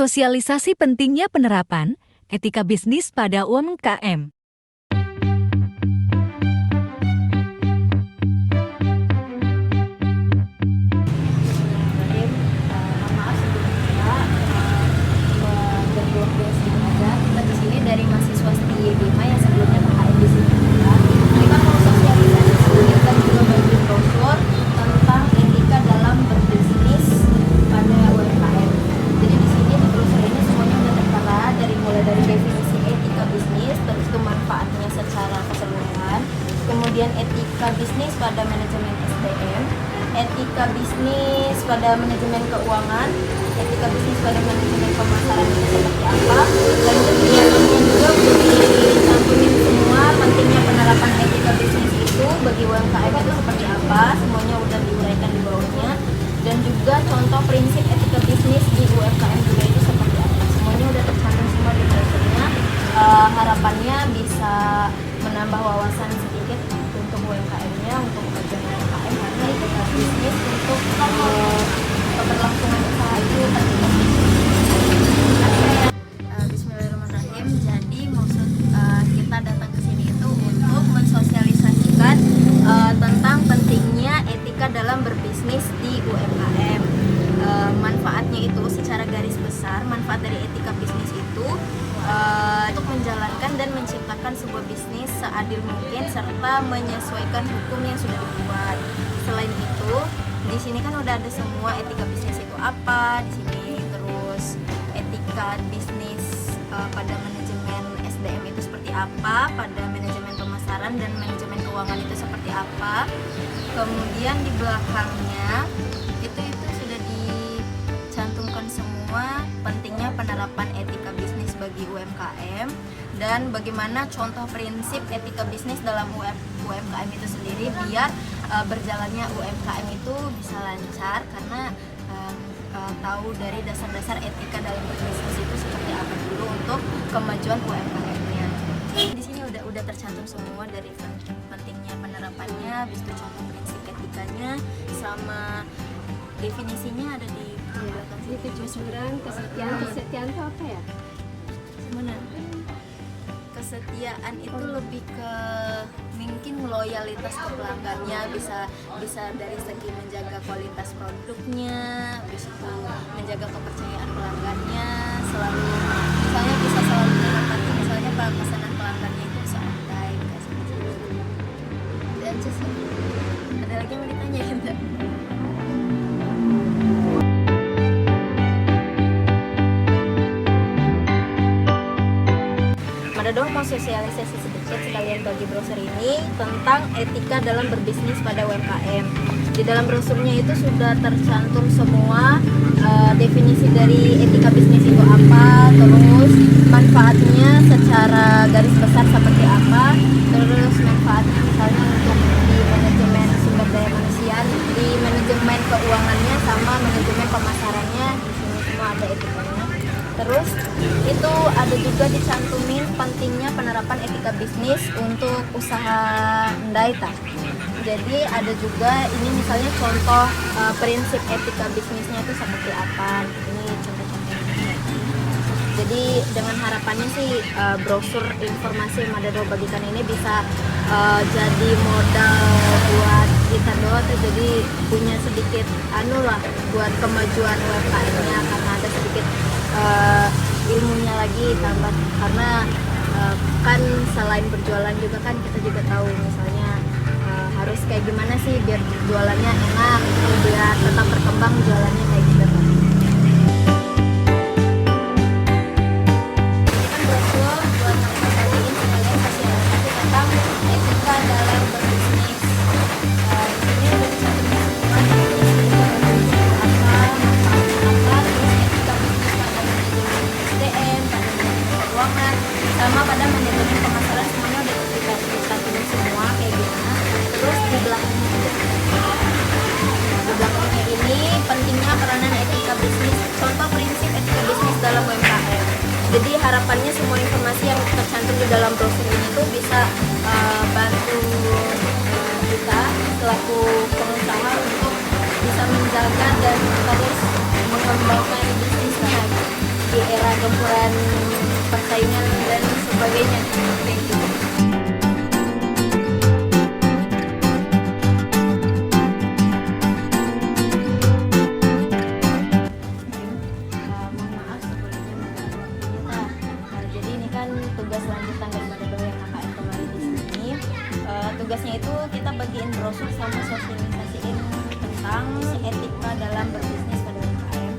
Sosialisasi pentingnya penerapan etika bisnis pada UMKM. Kita di sini dari mahasiswa setia Bima yang sebelumnya KKN di sini juga. Kita mau sosialisasi dan juga bagi brosur tentang etika dalam berbisnis pada UMKM. Jadi di sini di brosur ini semuanya sudah tertera dari mulai dari definisi etika bisnis, terus itu manfaatnya secara keseluruhan, kemudian etika bisnis pada manajemen SDM, etika bisnis pada manajemen keuangan, etika bisnis pada manajemen pemasaran itu seperti apa, dan kegiatannya juga udah dicantumin semua. Pentingnya penerapan etika bisnis itu bagi UMKM itu seperti apa, semuanya udah diuraikan di bawahnya, dan juga contoh prinsip etika bisnis di UMKM juga itu seperti apa, semuanya udah tercantum semua di browsernya. Harapannya bisa menambah wawasan sedikit untuk UMKM-nya, untuk kemajuan UMKM, karena etika bisnis untuk keberlangsungan usaha itu penting. Bismillahirrahmanirrahim. Jadi maksud kita datang ke sini itu untuk mensosialisasikan tentang pentingnya etika dalam berbisnis di UMKM. Manfaatnya itu secara garis besar, manfaat dari etika bisnis itu untuk menjalankan dan menciptakan sebuah bisnis seadil mungkin serta menyesuaikan hukum yang sudah dibuat. Selain itu, di sini kan udah ada semua etika bisnis itu apa di sini, terus etika bisnis pada manajemen SDM itu seperti apa, pada manajemen pemasaran dan manajemen keuangan itu seperti apa. Kemudian di belakangnya itu sudah dicantumkan semua pentingnya penerapan etika bisnis bagi UMKM dan bagaimana contoh prinsip etika bisnis dalam UMKM itu sendiri biar berjalannya UMKM itu bisa lancar, karena tahu dari dasar-dasar etika dalam berbisnis itu seperti apa dulu untuk kemajuan UMKM-nya. Di sini udah tercantum semua dari pentingnya penerapannya, habis itu contoh prinsip etikanya sama definisinya ada di belakang sini. Kejujuran, kesetiaan itu apa ya? Mana? Kesetiaan itu lebih ke mungkin loyalitas ke pelanggannya, bisa dari segi menjaga kualitas produknya, bisa menjaga kepercayaan pelanggannya, selalu misalnya bisa selalu menepati misalnya pesanan pelanggannya itu bisa on time kayak seperti itu. Dan ada lagi yang mau ditanya ya? Dong mau sosialisasi sedikit sekalian bagi brosur ini tentang etika dalam berbisnis pada UMKM. Di dalam brosurnya itu sudah tercantum semua definisi dari etika bisnis itu apa, terus manfaatnya secara garis besar seperti apa, terus manfaatnya misalnya untuk di manajemen sumber daya manusia, di manajemen keuangannya sama manajemen pemasarannya, di sini semua ada etikanya. Terus itu ada juga dicantumin pentingnya penerapan etika bisnis untuk usaha ndaita. Jadi ada juga ini misalnya contoh prinsip etika bisnisnya itu seperti apa. Ini contoh-contohnya. Jadi dengan harapannya sih brosur informasi yang Madado bagikan ini bisa jadi modal buat kita doang, jadi punya sedikit buat kemajuan UMKM-nya, karena ada sedikit ilmunya lagi tambah, karena kan selain berjualan juga kan kita juga tahu misalnya harus kayak gimana sih biar jualannya enak, biar tetap berkembang jualannya kayak gitu. Ini kan brosur buat teman-teman ini sekalian sosialisasi tentang etika dalam berbisnis. Di sini udah dicantumkan semua definisi apa, manfaatnya apa, terus etika bisnis pada manajemen SDM, pada manajemen keuangan, sama pada manajemen pemasaran, semuanya udah dicantumin semua kayak gimana. Terus di belakangnya ini pentingnya peranan etika bisnis, contoh prinsip etika bisnis dalam UMKM. Jadi harapannya semua informasi yang tercantum di dalam brosur ini tuh bisa bantu kita selaku pengusaha untuk bisa menjaga dan terus mengembangkan bisnisnya di gempuran persaingan dan sebagainya seperti itu. Mohon maaf sebelumnya mengganggu kita. Jadi ini kan tugas lanjutan daripada doyan KKN kemarin di sini. Tugasnya itu kita bagiin brosur sama sosialisasiin tentang etika dalam berbisnis pada UMKM.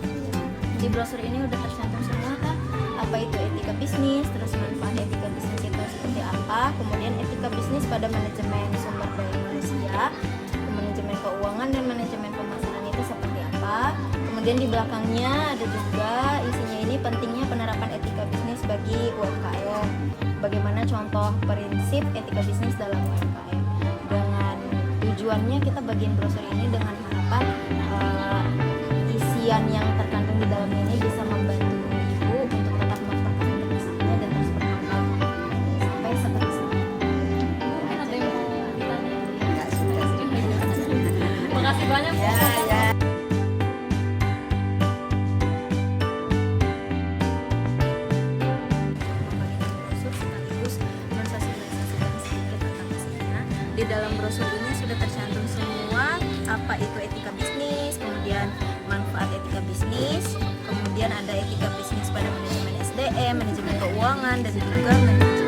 Di brosur ini udah tercantum semua kan, apa itu etika bisnis, terus manfaat etika bisnis itu seperti apa, kemudian etika bisnis pada manajemen sumber daya manusia, manajemen keuangan dan manajemen pemasaran itu seperti apa. Kemudian di belakangnya ada juga isinya ini pentingnya penerapan etika bisnis bagi UMKM. Bagaimana contoh prinsip etika bisnis dalam UMKM. Dengan tujuannya kita bagiin brosur ini dengan harapan isian yang terkandung di dalamnya ini bisa membantu ibu untuk tetap mempertahankan bisnisnya dan terus berkembang sampai seterusnya. Mungkin ada yang mau ditanya? Enggak, sudah. Makasih banyak Bu. Ya. Membagikan brosur sekaligus mensosialisasikan sedikit tentang bisnisnya. Di dalam brosur ini sudah tercantum semua apa itu etika bisnis, kemudian manfaat etika bisnis, kemudian ada etika bisnis pada manajemen SDM, manajemen keuangan, dan juga manajemen